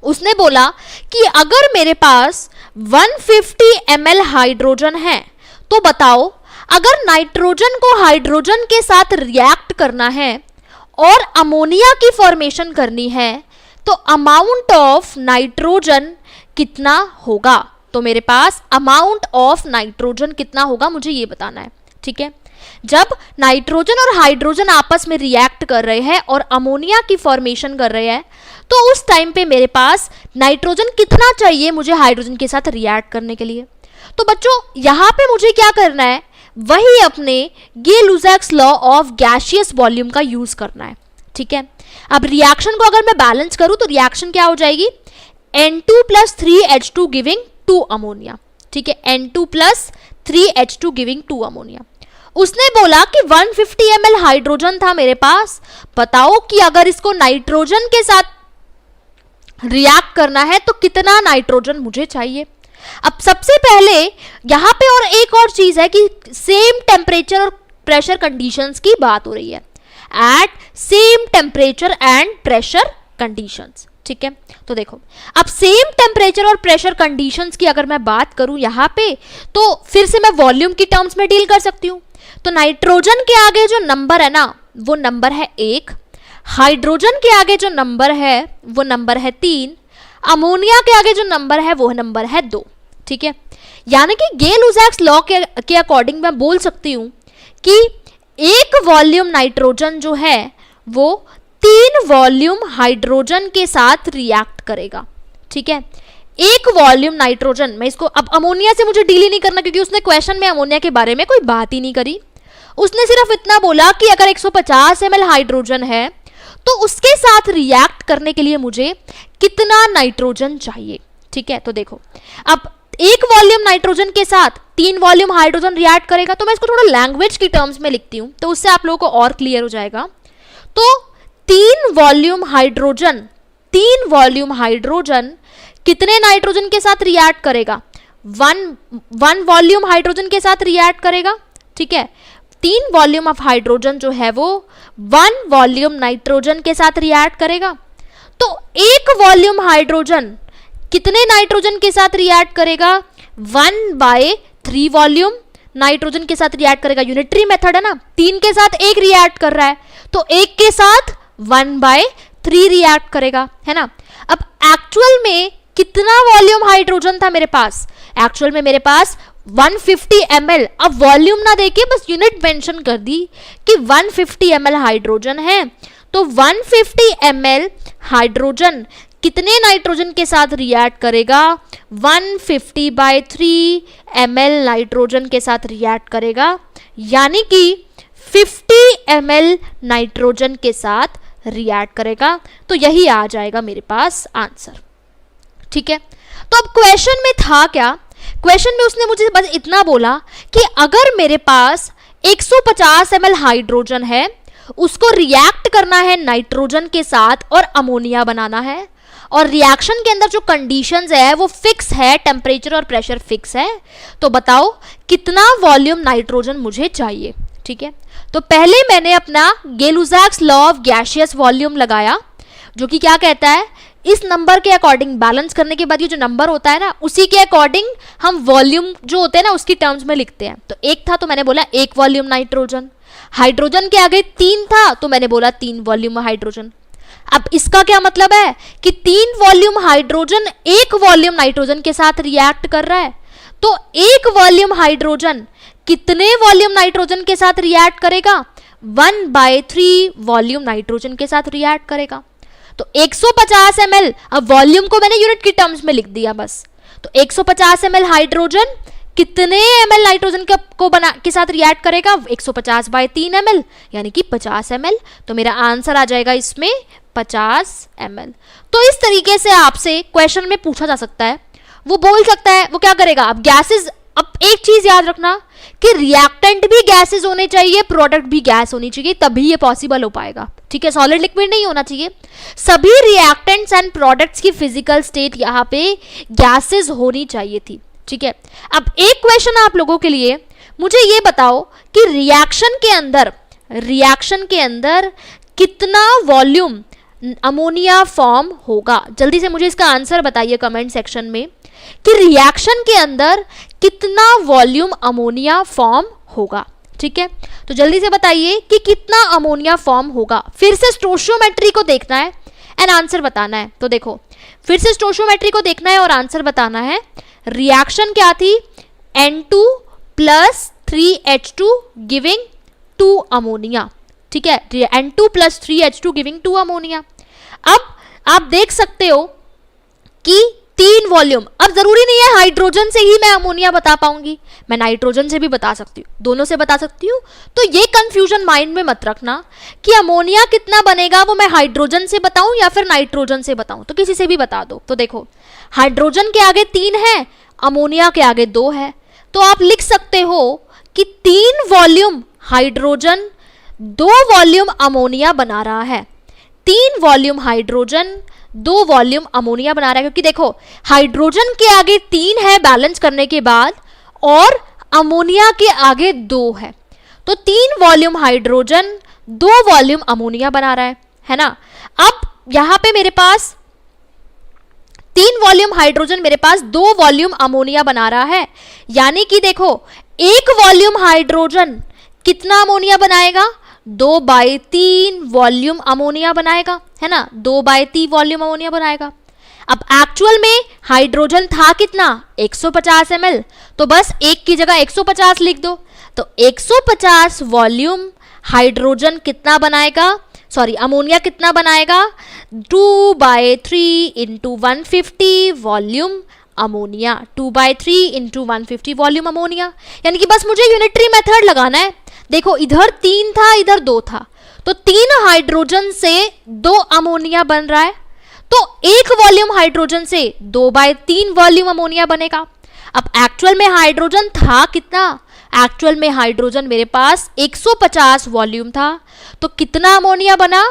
उसने बोला कि अगर मेरे पास 150 ml हाइड्रोजन है तो बताओ अगर नाइट्रोजन को हाइड्रोजन के साथ रिएक्ट करना है और अमोनिया की फॉर्मेशन करनी है तो अमाउंट ऑफ नाइट्रोजन कितना होगा। तो मेरे पास अमाउंट ऑफ नाइट्रोजन कितना होगा मुझे ये बताना है, ठीक है। जब नाइट्रोजन और हाइड्रोजन आपस में रिएक्ट कर रहे हैं और अमोनिया की फॉर्मेशन कर रहे हैं तो उस टाइम पे मेरे पास नाइट्रोजन कितना चाहिए मुझे हाइड्रोजन के साथ रिएक्ट करने के लिए। तो बच्चों यहाँ पे मुझे क्या करना है, वही अपने गे-लुसाक्स लॉ ऑफ गैसियस वॉल्यूम का यूज करना है, ठीक है। अब रिएक्शन को अगर मैं बैलेंस करूं तो रिएक्शन क्या हो जाएगी, N2 plus 3H2 giving 2 ammonia, ठीक है, N2 plus 3H2 giving 2 ammonia. उसने बोला कि 150 ml हाइड्रोजन था मेरे पास, बताओ कि अगर इसको नाइट्रोजन के साथ रिएक्ट करना है तो कितना नाइट्रोजन मुझे चाहिए। अब सबसे पहले यहां पे और एक और चीज है कि सेम टेम्परेचर और प्रेशर कंडीशंस की बात हो रही है, at same temperature and pressure conditions, ठीक है। तो देखो अब सेम टेम्परेचर और प्रेशर कंडीशंस की अगर मैं बात करूं यहां पे तो फिर से मैं वॉल्यूम की टर्म्स में डील कर सकती हूं। तो नाइट्रोजन के आगे जो नंबर है ना वो नंबर है 1, हाइड्रोजन के आगे जो नंबर है वो नंबर है 3, अमोनिया के आगे जो नंबर है वो नंबर है 2, ठीक है। यानी कि गे-लुसाक्स लॉ के अकॉर्डिंग मैं बोल सकती हूं कि एक वॉल्यूम नाइट्रोजन जो है वो 3 वॉल्यूम हाइड्रोजन के साथ रिएक्ट करेगा, ठीक है। एक वॉल्यूम नाइट्रोजन, मैं इसको अब अमोनिया से मुझे डील ही नहीं करना क्योंकि उसने क्वेश्चन में अमोनिया के बारे में कोई बात ही नहीं करी। उसने सिर्फ इतना बोला कि अगर 150 ml हाइड्रोजन है तो उसके साथ रिएक्ट करने के लिए मुझे कितना नाइट्रोजन चाहिए, ठीक है। तो देखो अब एक वॉल्यूम नाइट्रोजन के साथ 3 वॉल्यूम हाइड्रोजन रिएक्ट करेगा, तो मैं इसको थोड़ा लैंग्वेज की टर्म्स में लिखती हूँ तो उससे आप लोगों को और क्लियर हो जाएगा। तो 3 वॉल्यूम हाइड्रोजन कितने नाइट्रोजन के साथ रिएक्ट करेगा, वन वॉल्यूम हाइड्रोजन के साथ रिएक्ट करेगा, ठीक है। 3 वॉल्यूम ऑफ हाइड्रोजन जो है वो 1 वॉल्यूम नाइट्रोजन के साथ रिएक्ट करेगा। तो 1 वॉल्यूम हाइड्रोजन कितने नाइट्रोजन के साथ रिएक्ट करेगा? 1/3 वॉल्यूम नाइट्रोजन के साथ रिएक्ट करेगा। यूनिटरी मेथड है ना, 3 के साथ 1 रिएक्ट कर रहा है, तो 1 के साथ 1/3 रिएक्ट करेगा, है ना। अब एक्चुअल में कितना वॉल्यूम हाइड्रोजन था मेरे पास? एक्चुअल में मेरे पास 150 ml। अब वॉल्यूम ना देके बस यूनिट मेंशन कर दी कि 150 ml हाइड्रोजन है। तो 150 ml हाइड्रोजन कितने नाइट्रोजन के साथ रिएक्ट करेगा? 150/3 ml नाइट्रोजन के साथ रिएक्ट करेगा, यानी कि 50 ml नाइट्रोजन के साथ रिएक्ट करेगा। तो यही आ जाएगा मेरे पास आंसर, ठीक है। तो अब क्वेश्चन में था क्या? क्वेश्चन में उसने मुझे बस इतना बोला कि अगर मेरे पास 150 ml हाइड्रोजन है, उसको रिएक्ट करना है नाइट्रोजन के साथ और अमोनिया बनाना है, और रिएक्शन के अंदर जो कंडीशंस है वो फिक्स है, टेम्परेचर और प्रेशर फिक्स है, तो बताओ कितना वॉल्यूम नाइट्रोजन मुझे चाहिए, ठीक है। तो पहले मैंने अपना गेलुज़ैक्स लॉ ऑफ गैसियस वॉल्यूम लगाया, जो कि क्या कहता है, इस नंबर के अकॉर्डिंग बैलेंस करने के बाद ये जो नंबर होता है ना, उसी के अकॉर्डिंग हम वॉल्यूम जो होते हैं ना उसकी टर्म्स में लिखते हैं। तो 1 था तो मैंने बोला 1 वॉल्यूम नाइट्रोजन, हाइड्रोजन के आगे 3 था तो मैंने बोला 3 वॉल्यूम हाइड्रोजन। अब इसका क्या मतलब है कि 3 वॉल्यूम हाइड्रोजन 1 वॉल्यूम नाइट्रोजन के साथ रिएक्ट कर रहा है। तो 1 वॉल्यूम हाइड्रोजन कितने वॉल्यूम नाइट्रोजन के साथ रिएक्ट करेगा? 1/3 वॉल्यूम नाइट्रोजन के साथ रिएक्ट करेगा। तो 150 ml, अब वॉल्यूम को मैंने यूनिट की टर्म्स में लिख दिया बस। तो 150 ml हाइड्रोजन कितने ml नाइट्रोजन के साथ रिएक्ट करेगा? 150/3 ml, यानी कि 50 ml। तो मेरा आंसर आ जाएगा इसमें 50 ml। तो इस तरीके से आपसे क्वेश्चन में पूछा जा सकता है, वो बोल सकता है, वो क्या करेगा? अब गैसेस, अब एक चीज याद रखना कि रिएक्टेंट भी गैसेस होने चाहिए, प्रोडक्ट भी गैस होनी चाहिए, तभी ये पॉसिबल हो पाएगा, ठीक है। सॉलिड लिक्विड नहीं होना चाहिए। सभी रिएक्टेंट्स एंड प्रोडक्ट्स की फिजिकल स्टेट यहाँ पे गैसेस होनी चाहिए थी, ठीक है। अब एक क्वेश्चन आप लोगों के लिए, मुझे ये बताओ कि रिएक्शन के अंदर कितना वॉल्यूम अमोनिया फॉर्म होगा? जल्दी से मुझे इसका आंसर बताइए कमेंट सेक्शन में कि रिएक्शन के अंदर कितना वॉल्यूम अमोनिया फॉर्म होगा, ठीक है। तो जल्दी से बताइए कि कितना अमोनिया फॉर्म होगा। फिर से स्टोइचियोमेट्री को देखना है एंड आंसर बताना है। तो देखो, फिर से स्टोइचियोमेट्री को देखना है और आंसर बताना है। रिएक्शन क्या थी? N2 + 3H2 गिविंग 2 अमोनिया, ठीक है। N2 + 3H2 giving 2 ammonia. अब आप देख सकते हो कि 3 वॉल्यूम, अब जरूरी नहीं है हाइड्रोजन से ही मैं अमोनिया बता पाऊंगी, मैं नाइट्रोजन से भी बता सकती हूँ, दोनों से बता सकती हूँ। तो ये कंफ्यूजन माइंड में मत रखना कि अमोनिया कितना बनेगा वो मैं हाइड्रोजन से बताऊं या फिर नाइट्रोजन से बताऊं, तो किसी से भी बता दो। तो देखो, हाइड्रोजन के आगे 3 है, अमोनिया के आगे 2 है, तो आप लिख सकते हो कि 3 वॉल्यूम हाइड्रोजन 2 वॉल्यूम अमोनिया बना रहा है। 3 वॉल्यूम हाइड्रोजन 2 वॉल्यूम अमोनिया बना रहा है, क्योंकि देखो हाइड्रोजन के आगे 3 है बैलेंस करने के बाद, और अमोनिया के आगे 2 है, तो 3 वॉल्यूम हाइड्रोजन 2 वॉल्यूम अमोनिया बना रहा है ना। अब यहां पे मेरे पास 3 वॉल्यूम हाइड्रोजन मेरे पास 2 वॉल्यूम अमोनिया बना रहा है, यानी कि देखो 1 वॉल्यूम हाइड्रोजन कितना अमोनिया बनाएगा? 2/3 वॉल्यूम अमोनिया बनाएगा, है ना। 2/3 वॉल्यूम अमोनिया बनाएगा। अब एक्चुअल में हाइड्रोजन था कितना? 150 ml, तो बस 1 की जगह 150 लिख दो। तो 150 वॉल्यूम हाइड्रोजन कितना बनाएगा, सॉरी अमोनिया कितना बनाएगा? 2/3 × 150 वॉल्यूम अमोनिया, 2/3 × 150 वॉल्यूम अमोनिया, यानी कि बस मुझे यूनिटरी मेथड लगाना है। देखो इधर 3 था, इधर 2 था, तो 3 हाइड्रोजन से 2 अमोनिया बन रहा है, तो 1 वॉल्यूम हाइड्रोजन से 2/3 वॉल्यूम अमोनिया बनेगा। अब एक्चुअल में हाइड्रोजन था कितना? एक्चुअल में हाइड्रोजन मेरे पास 150 वॉल्यूम था, तो कितना अमोनिया बना?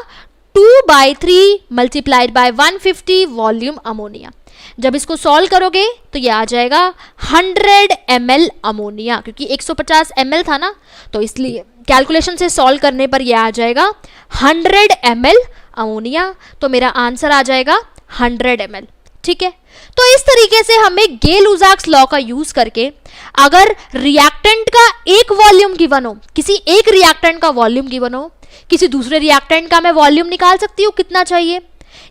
2/3 × 150 वॉल्यूम अमोनिया। जब इसको सॉल्व करोगे तो ये आ जाएगा 100 ml अमोनिया, क्योंकि 150 ml था ना, तो इसलिए कैलकुलेशन से सॉल्व करने पर ये आ जाएगा 100 ml अमोनिया। तो मेरा आंसर आ जाएगा 100 ml। ठीक है, तो इस तरीके से हमें गे-लुसाक्स लॉ का यूज करके अगर रिएक्टेंट का एक वॉल्यूम गिवन हो, किसी एक रिएक्टेंट का वॉल्यूम गिवन हो, किसी दूसरे रिएक्टेंट का मैं वॉल्यूम निकाल सकती हूँ कितना चाहिए,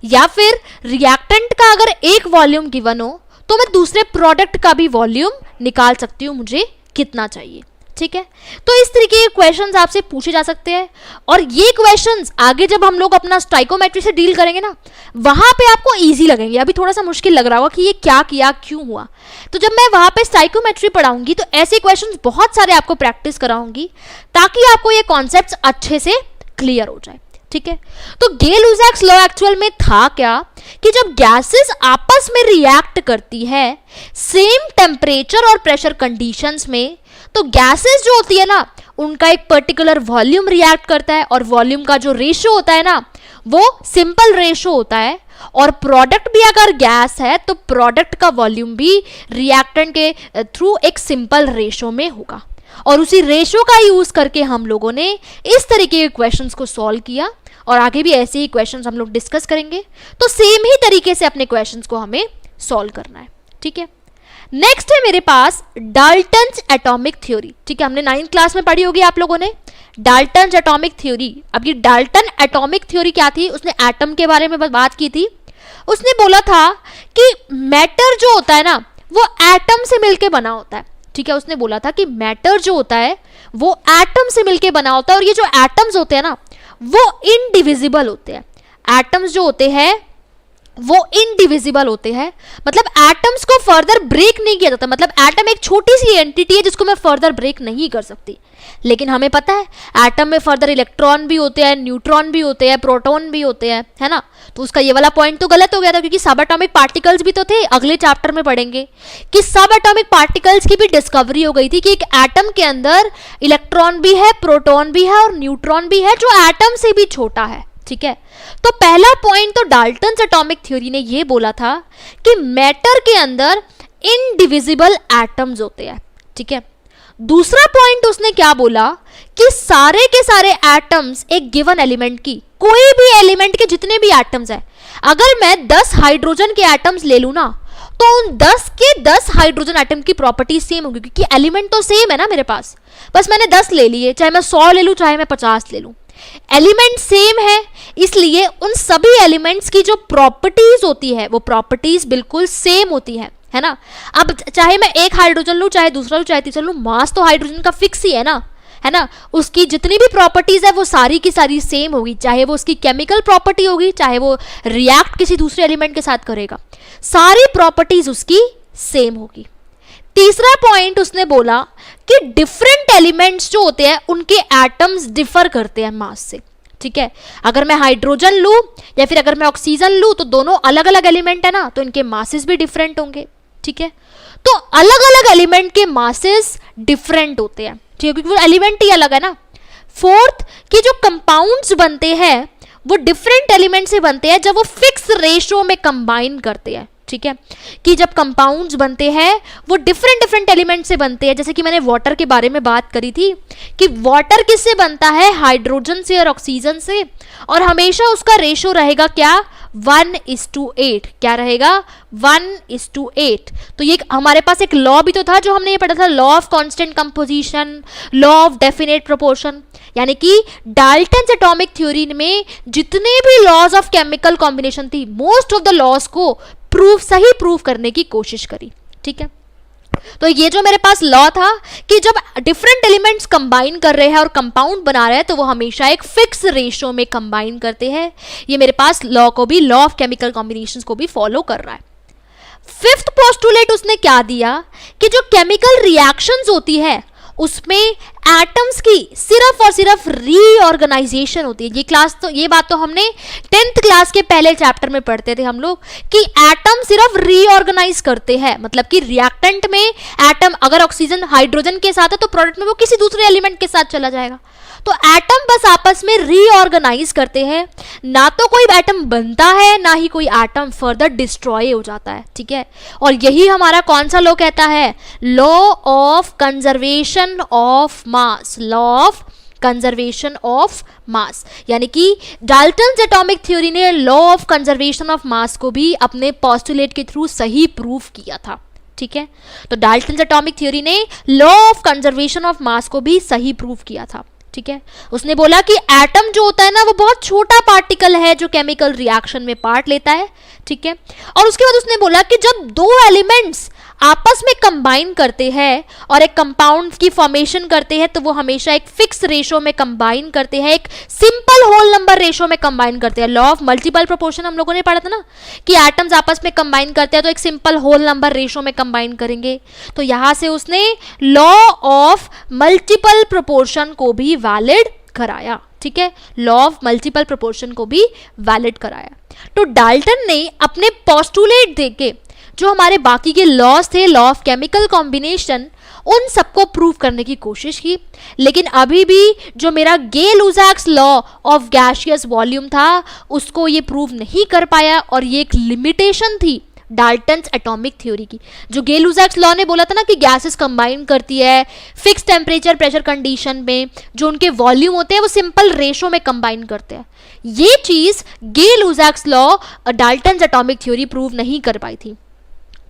या फिर रिएक्टेंट का अगर एक वॉल्यूम गिवन हो तो मैं दूसरे प्रोडक्ट का भी वॉल्यूम निकाल सकती हूँ मुझे कितना चाहिए। ठीक है, तो इस तरीके के क्वेश्चंस आपसे पूछे जा सकते हैं, और ये क्वेश्चंस आगे जब हम लोग अपना स्टाइकोमेट्री से डील करेंगे ना, वहां पे आपको इजी लगेंगे। अभी थोड़ा सा मुश्किल लग रहा होगा कि ये क्या किया, क्यों हुआ, तो जब मैं वहां पे स्टाइकोमेट्री पढ़ाऊंगी तो ऐसे क्वेश्चंस बहुत सारे आपको प्रैक्टिस कराऊंगी ताकि आपको ये कॉन्सेप्ट्स अच्छे से क्लियर हो जाए। ठीक है, तो गे-लुसाक्स लॉ एक्चुअल में था क्या कि जब गैसेस आपस में रिएक्ट करती है सेम टेम्परेचर और प्रेशर कंडीशंस में, तो गैसेस जो होती है ना उनका एक पर्टिकुलर वॉल्यूम रिएक्ट करता है, और वॉल्यूम का जो रेशियो होता है ना वो सिंपल रेशियो होता है, और प्रोडक्ट भी अगर गैस है तो प्रोडक्ट का वॉल्यूम भी रिएक्टेंट के थ्रू एक सिंपल रेशियो में होगा, और उसी रेशियो का यूज करके हम लोगों ने इस तरीके के क्वेश्चंस को सॉल्व किया, और आगे भी ऐसे ही क्वेश्चंस हम लोग डिस्कस करेंगे। तो सेम ही तरीके से अपने क्वेश्चंस को हमें सॉल्व करना है। ठीक है, नेक्स्ट है मेरे पास डाल्टन्स एटॉमिक थ्योरी। ठीक है, हमने 9th क्लास में पढ़ी होगी आप लोगों ने डाल्टन्स एटॉमिक थ्योरी। अब ये डाल्टन एटॉमिक थ्योरी क्या थी, उसने एटम के बारे में बात की थी। उसने बोला था कि मैटर जो होता है ना वो एटम से मिलके बना होता है। ठीक है, उसने बोला था कि मैटर जो होता है वो एटम से मिलके बना होता है, और ये जो एटम्स होते हैं ना वो इनडिविजिबल होते हैं। एटम्स जो होते हैं वो इनडिविजिबल होते हैं, मतलब एटम्स को फर्दर ब्रेक नहीं किया जाता। मतलब एटम एक छोटी सी एंटिटी है जिसको मैं फर्दर ब्रेक नहीं कर सकती, लेकिन हमें पता है एटम में फर्दर इलेक्ट्रॉन भी होते हैं, न्यूट्रॉन भी होते हैं, प्रोटॉन भी होते हैं, है ना। तो उसका ये वाला पॉइंट तो गलत हो गया था, क्योंकि सब एटॉमिक पार्टिकल्स भी तो थे। अगले चैप्टर में पढ़ेंगे कि सब एटॉमिक पार्टिकल्स की भी डिस्कवरी हो गई थी कि एक एटम के अंदर इलेक्ट्रॉन भी है, प्रोटॉन भी है और न्यूट्रॉन भी है जो एटम से भी छोटा है। ठीक है, तो पहला पॉइंट तो डाल्टन्स एटॉमिक थ्योरी ने ये बोला था कि मैटर के अंदर इनडिविजिबल एटम्स होते हैं। ठीक है, दूसरा पॉइंट उसने क्या बोला कि सारे के सारे एटम्स एक गिवन एलिमेंट की, कोई भी एलिमेंट के जितने भी एटम्स हैं, अगर मैं 10 हाइड्रोजन के एटम्स ले लूं ना तो उन 10 के 10 हाइड्रोजन एटम की प्रॉपर्टी सेम होगी, क्योंकि एलिमेंट तो सेम है ना मेरे पास। बस मैंने 10 ले लिए, चाहे मैं 100 ले लूं चाहे मैं 50 ले लूं, एलिमेंट सेम है, इसलिए उन सभी एलिमेंट्स की जो प्रॉपर्टीज होती है वो प्रॉपर्टीज बिल्कुल सेम होती है ना। अब चाहे मैं एक हाइड्रोजन लूं चाहे दूसरा लूं चाहे तीसरा लूं, मास तो हाइड्रोजन का फिक्स ही है ना, उसकी जितनी भी प्रॉपर्टीज है वो सारी की सारी सेम होगी, चाहे वो उसकी केमिकल प्रॉपर्टी होगी, चाहे वो रिएक्ट किसी दूसरे एलिमेंट के साथ करेगा, सारी प्रॉपर्टीज उसकी सेम होगी। तीसरा पॉइंट उसने बोला कि डिफरेंट एलिमेंट्स जो होते हैं उनके एटम्स डिफर करते हैं मास से। ठीक है, अगर मैं हाइड्रोजन लूं या फिर अगर मैं ऑक्सीजन लूं तो दोनों अलग अलग एलिमेंट है ना, तो इनके मासेस भी डिफरेंट होंगे। ठीक है, तो अलग अलग एलिमेंट के मासेस डिफरेंट होते हैं, ठीक है, क्योंकि वो एलिमेंट ही अलग है ना। फोर्थ, कि जो कंपाउंड्स बनते हैं वो डिफरेंट एलिमेंट से बनते हैं जब वो फिक्स रेशियो में कंबाइन करते हैं। ठीक है, कि जब कंपाउंड्स बनते हैं वो डिफरेंट एलिमेंट से बनते हैं, जैसे कि मैंने वाटर के बारे में बात करी थी कि वाटर किससे बनता है, हाइड्रोजन से और ऑक्सीजन से, और हमेशा उसका रेशियो रहेगा क्या, 1:8। क्या रहेगा, 1:8। तो ये हमारे पास एक लॉ भी तो था जो हमने ये पढ़ा था, law of constant composition, law of definite proportion, यानी कि डाल्टन्स एटॉमिक थ्योरी में जितने भी लॉज ऑफ केमिकल कॉम्बिनेशन थी, मोस्ट ऑफ द लॉज को सही प्रूफ करने की कोशिश करी। ठीक है, तो ये जो मेरे पास लॉ था कि जब डिफरेंट एलिमेंट्स कंबाइन कर रहे हैं और कंपाउंड बना रहे हैं तो वो हमेशा एक फिक्स रेशियो में कंबाइन करते हैं, ये मेरे पास लॉ को भी, लॉ ऑफ केमिकल कॉम्बिनेशंस को भी फॉलो कर रहा है। फिफ्थ पोस्टुलेट उसने क्या दिया कि जो केमिकल रिएक्शंस होती है उसमें एटम्स की सिर्फ और सिर्फ रीऑर्गेनाइजेशन होती है। ये बात तो हमने 10th क्लास के पहले चैप्टर में पढ़ते थे हम लोग कि एटम सिर्फ रीऑर्गेनाइज करते हैं, मतलब कि रिएक्टेंट में एटम अगर ऑक्सीजन हाइड्रोजन के साथ है तो प्रोडक्ट में वो किसी दूसरे एलिमेंट के साथ चला जाएगा। तो एटम बस आपस में रीऑर्गेनाइज करते हैं, ना तो कोई एटम बनता है ना ही कोई एटम फर्दर डिस्ट्रॉय हो जाता है, ठीक है। और यही हमारा कौन सा लॉ कहता है, law of conservation of mass, law of conservation of मास। यानी कि डाल्टन्स एटॉमिक थ्योरी ने law of conservation of mass को भी अपने पोस्टुलेट के थ्रू सही प्रूव किया था, ठीक है। तो डाल्टन्स एटॉमिक थ्योरी ने law of conservation of mass को भी सही प्रूव किया था, ठीक है। उसने बोला कि एटम जो होता है ना वो बहुत छोटा पार्टिकल है जो केमिकल रिएक्शन में पार्ट लेता है, ठीक है। और उसके बाद उसने बोला कि जब दो एलिमेंट्स आपस में कंबाइन करते हैं और एक कंपाउंड की फॉर्मेशन करते हैं तो वो हमेशा एक फिक्स रेशो में कंबाइन करते हैं, एक सिंपल होल नंबर रेशो में कंबाइन करते हैं। लॉ ऑफ मल्टीपल प्रोपोर्शन हम लोगों ने पढ़ा था ना कि एटम्स आपस में कंबाइन करते हैं तो एक सिंपल होल नंबर रेशो में कंबाइन करेंगे। तो यहां से उसने लॉ ऑफ मल्टीपल प्रोपोर्शन को भी वैलिड कराया, ठीक है। लॉ ऑफ मल्टीपल प्रोपोर्शन को भी वैलिड कराया। तो डाल्टन ने अपने पोस्टुलेट देके जो हमारे बाकी के लॉज थे, लॉ ऑफ केमिकल कॉम्बिनेशन, उन सबको प्रूव करने की कोशिश की, लेकिन अभी भी जो मेरा गे-लुसाक्स लॉ ऑफ गैसियस वॉल्यूम था उसको ये प्रूव नहीं कर पाया। और ये एक लिमिटेशन थी डाल्टन्स एटॉमिक थ्योरी की। जो गे-लुसाक्स लॉ ने बोला था ना कि गैसेस कंबाइन करती है फिक्स टेम्परेचर प्रेशर कंडीशन में, जो उनके वॉल्यूम होते हैं वो सिंपल रेशो में कंबाइन करते हैं, ये चीज Gay Lussac's law Dalton's atomic theory prove नहीं कर पाई थी।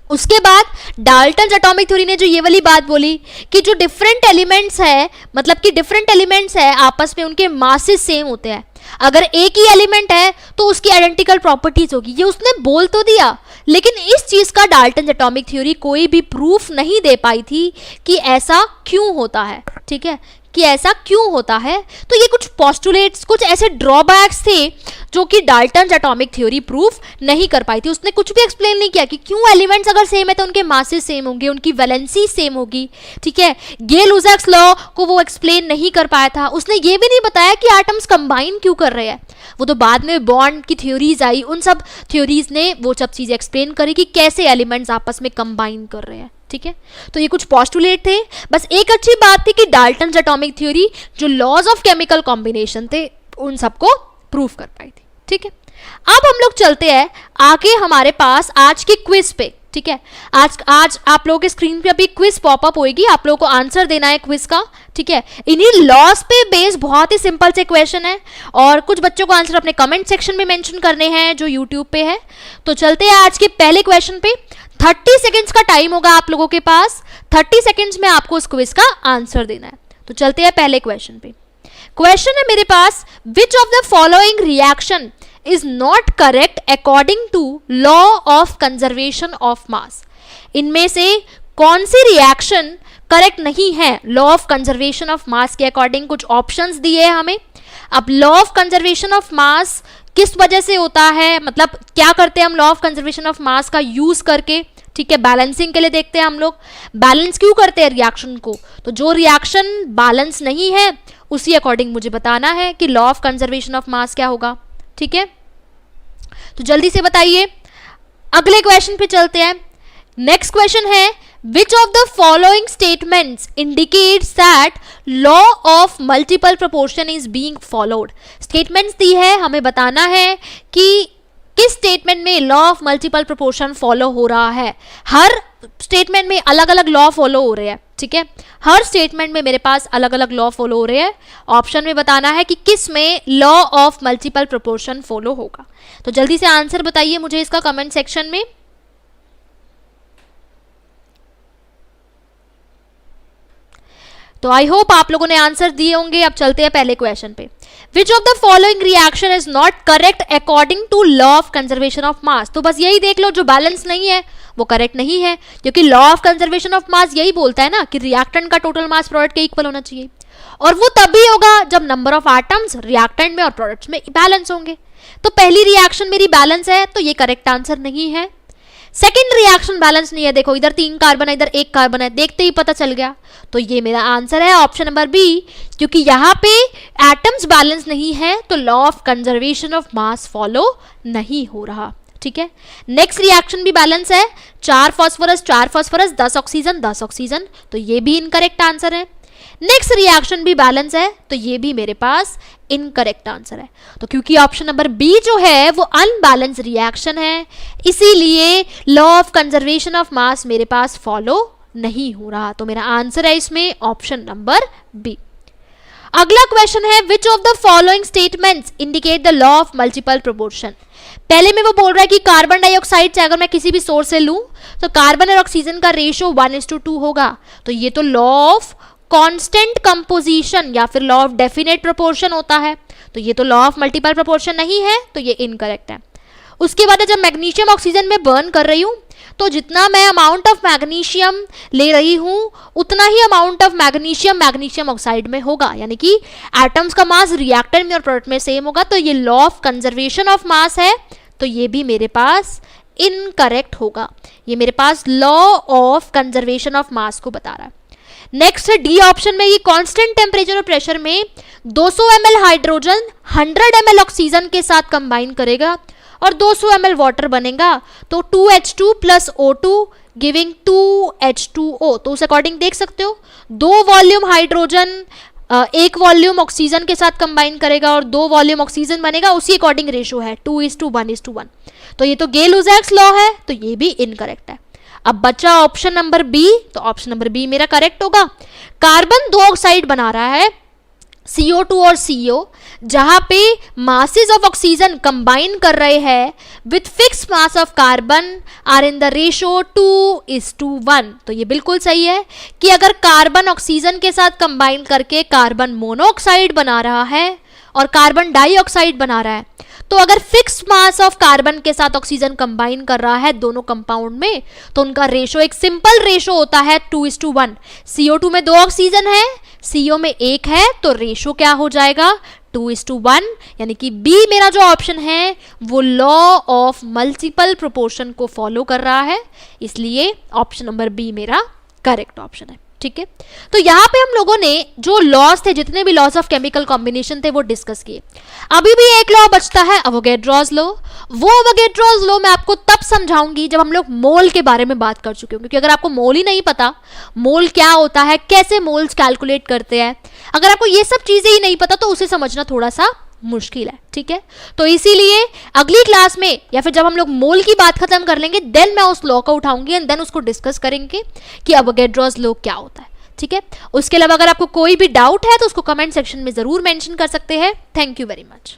उसके बाद डाल्टन्स एटॉमिक थ्योरी ने जो ये वाली बात बोली कि जो डिफरेंट एलिमेंट्स है, मतलब कि डिफरेंट एलिमेंट्स है आपस में उनके मासेस सेम होते हैं, अगर एक ही एलिमेंट है तो उसकी आइडेंटिकल प्रॉपर्टीज होगी, ये उसने बोल तो दिया, लेकिन इस चीज का डाल्टन्स एटॉमिक थ्योरी कोई भी प्रूफ नहीं दे पाई थी कि ऐसा क्यों होता है, ठीक है, कि ऐसा क्यों होता है। तो ये कुछ पोस्टुलेट्स, कुछ ऐसे ड्रॉबैक्स थे जो कि डाल्टन्स एटॉमिक थ्योरी प्रूफ नहीं कर पाई थी। उसने कुछ भी एक्सप्लेन नहीं किया कि क्यों एलिमेंट्स अगर सेम है तो उनके मासेस सेम होंगे, उनकी वैलेंसी सेम होगी, ठीक है। गे-लुसाक्स लॉ को वो एक्सप्लेन नहीं कर पाया था। उसने ये भी नहीं बताया कि एटम्स कंबाइन क्यों कर रहे हैं। वो तो बाद में बॉन्ड की थ्योरीज आई, उन सब थ्योरीज ने वो सब चीजें एक्सप्लेन करी कि कैसे एलिमेंट्स आपस में कंबाइन कर रहे हैं, ठीक है। तो ये कुछ पोस्टुलेट थे। बस एक अच्छी बात थी कि डाल्टन्स एटॉमिक थ्योरी जो लॉज ऑफ केमिकल कॉम्बिनेशन थे उन सबको प्रूव कर पाई थी, ठीक है। अब हम लोग चलते हैं आगे हमारे पास आज की क्विज पे, ठीक है। आज आप लोगों के स्क्रीन पे अभी क्विज पॉपअप होएगी, आप लोगों को आंसर देना है क्विज का, ठीक है। इन्हीं लॉस पे बेस बहुत ही सिंपल से क्वेश्चन है और कुछ बच्चों को आंसर अपने कमेंट सेक्शन में मेंशन करने हैं जो यूट्यूब पे है। तो चलते हैं आज के पहले क्वेश्चन पे। 30 सेकेंड्स का टाइम होगा आप लोगों के पास, 30 सेकेंड्स में आपको उस क्विज का आंसर देना है। तो चलते हैं पहले क्वेश्चन पे। क्वेश्चन है मेरे पास, which of the following reaction is not correct according to law of conservation of mass। इनमें से कौन सी रिएक्शन करेक्ट नहीं है लॉ ऑफ कंजर्वेशन ऑफ मास के अकॉर्डिंग। कुछ ऑप्शंस दिए हैं हमें। अब लॉ ऑफ कंजर्वेशन ऑफ मास किस वजह से होता है, मतलब क्या करते हैं हम लॉ ऑफ कंजर्वेशन ऑफ मास का यूज करके, ठीक है। बैलेंसिंग के लिए देखते हैं हम लोग बैलेंस क्यों करते हैं रिएक्शन को। तो जो रिएक्शन बैलेंस नहीं है उसी अकॉर्डिंग मुझे बताना है कि लॉ ऑफ कंजर्वेशन ऑफ मास क्या होगा, ठीक है। तो जल्दी से बताइए, अगले क्वेश्चन पे चलते हैं। नेक्स्ट क्वेश्चन है, which of the following statements indicates that law of multiple proportion is being followed. Statements दी है, हमें बताना है कि किस स्टेटमेंट में law of multiple proportion follow हो रहा है। हर स्टेटमेंट में अलग अलग लॉ फॉलो हो रहे हैं, ठीक है। हर स्टेटमेंट में मेरे पास अलग अलग लॉ फॉलो हो रहे हैं। ऑप्शन में बताना है कि किस में law of multiple proportion follow होगा। तो जल्दी से आंसर बताइए मुझे इसका कमेंट सेक्शन में। तो आई होप आप लोगों ने आंसर दिए होंगे। अब चलते हैं पहले क्वेश्चन पे। Which of the following reaction is not correct according to law of conservation of mass. तो बस यही देख लो, जो बैलेंस नहीं है वो करेक्ट नहीं है, क्योंकि लॉ ऑफ कंजर्वेशन ऑफ मास यही बोलता है ना कि रिएक्टेंट का टोटल मास प्रोडक्ट के इक्वल होना चाहिए, और वो तभी होगा जब नंबर ऑफ एटम्स रिएक्टेंट में और प्रोडक्ट्स में बैलेंस होंगे। तो पहली रिएक्शन मेरी बैलेंस है, तो ये करेक्ट आंसर नहीं है। सेकेंड रिएक्शन बैलेंस नहीं है, देखो इधर 3 कार्बन है इधर 1 कार्बन है, देखते ही पता चल गया। तो ये मेरा आंसर है ऑप्शन नंबर बी, क्योंकि यहाँ पे एटम्स बैलेंस नहीं है तो law of conservation of mass follow नहीं हो रहा, ठीक है। नेक्स्ट रिएक्शन भी बैलेंस है, 4 फास्फोरस 10 ऑक्सीजन 10 ऑक्सीजन, तो ये भी इनकरेक्ट आंसर है। नेक्स्ट रिएक्शन भी बैलेंस है, तो ये भी मेरे पास इनकरेक्ट आंसर है। तो क्योंकि ऑप्शन नंबर बी जो है वो अनबैलेंस रिएक्शन है, इसीलिए लॉ ऑफ कंजर्वेशन ऑफ मास मेरे पास फॉलो नहीं हो रहा। तो मेरा आंसर है इसमें ऑप्शन नंबर बी। अगला क्वेश्चन है, which of the following statements indicate the law of multiple proportion. पहले में वो बोल रहा है कि कार्बन डाइऑक्साइड से अगर मैं किसी भी सोर्स से लूं तो कार्बन और ऑक्सीजन का रेशियो 1:2 होगा। तो ये तो लॉ ऑफ कांस्टेंट कंपोजिशन या फिर लॉ ऑफ डेफिनेट प्रोपोर्शन होता है। तो ये तो लॉ ऑफ मल्टीपल प्रोपोर्शन नहीं है, तो ये इनकरेक्ट है। उसके बाद जब मैग्नीशियम ऑक्सीजन में बर्न कर रही हूं तो जितना मैं अमाउंट ऑफ मैग्नीशियम ले रही हूं उतना ही अमाउंट ऑफ मैग्नीशियम ऑक्साइड में होगा, यानी कि एटम्स का मास रिएक्टर में और प्रोडक्ट में सेम होगा। तो ये लॉ ऑफ कंजर्वेशन ऑफ मास है, तो ये भी मेरे पास इनकरेक्ट होगा। ये मेरे पास law of conservation of mass को बता रहा है। नेक्स्ट है डी ऑप्शन में, ये कांस्टेंट टेम्परेचर और प्रेशर में 200 ml हाइड्रोजन 100 ml ऑक्सीजन के साथ कंबाइन करेगा और 200 ml वाटर बनेगा, तो 2H2 plus O2 giving 2H2O। तो उस अकॉर्डिंग देख सकते हो 2 वॉल्यूम हाइड्रोजन 1 वॉल्यूम ऑक्सीजन के साथ कंबाइन करेगा और 2 वॉल्यूम ऑक्सीजन बनेगा, उसी अकॉर्डिंग रेशियो है 2:1:1। तो ये तो गेल-लुजैक्स लॉ है, तो ये भी इनकरेक्ट है। अब बचा ऑप्शन नंबर बी, तो ऑप्शन नंबर बी मेरा करेक्ट होगा। कार्बन 2 ऑक्साइड बना रहा है CO2 और CO, जहां पे मासेस ऑफ ऑक्सीजन कंबाइन कर रहे हैं with fix mass of carbon are in the ratio 2:1। तो ये बिल्कुल सही है कि अगर कार्बन ऑक्सीजन के साथ कंबाइन करके कार्बन मोनोऑक्साइड बना रहा है और कार्बन डाइऑक्साइड बना रहा है, तो अगर फिक्स मास ऑफ कार्बन के साथ ऑक्सीजन कंबाइन कर रहा है दोनों कंपाउंड में, तो उनका रेशो एक सिंपल रेशो होता है 2:1। CO2 में 2 ऑक्सीजन है, CO में 1 है, तो रेशो क्या हो जाएगा 2:1। यानी कि बी मेरा जो ऑप्शन है वो लॉ ऑफ मल्टीपल प्रोपोर्शन को फॉलो कर रहा है, इसलिए ऑप्शन नंबर बी मेरा करेक्ट ऑप्शन है। ठीक है, तो यहाँ पे हम लोगों ने जो लॉज थे, जितने भी लॉज ऑफ केमिकल कॉम्बिनेशन थे वो डिस्कस किए। अभी भी एक लॉ बचता है, अवोगैड्रोस लॉ। वो अवोगैड्रोस लॉ मैं आपको तब समझाऊंगी जब हम लोग मोल के बारे में बात कर चुके होंगे, क्योंकि अगर आपको मोल ही नहीं पता, मोल क्या होता है, कैसे मोल्स कैलकुलेट करते हैं, अगर आपको ये सब चीजें ही नहीं पता तो उसे समझना थोड़ा सा मुश्किल है। ठीक है, तो इसीलिए अगली क्लास में या फिर जब हम लोग मोल की बात खत्म कर लेंगे देन मैं उस लॉ को उठाऊंगी एंड देन उसको डिस्कस करेंगे कि अवोगैड्रोस लॉ क्या होता है। ठीक है, उसके अलावा अगर आपको कोई भी डाउट है तो उसको कमेंट सेक्शन में जरूर मेंशन कर सकते हैं। Thank you very much.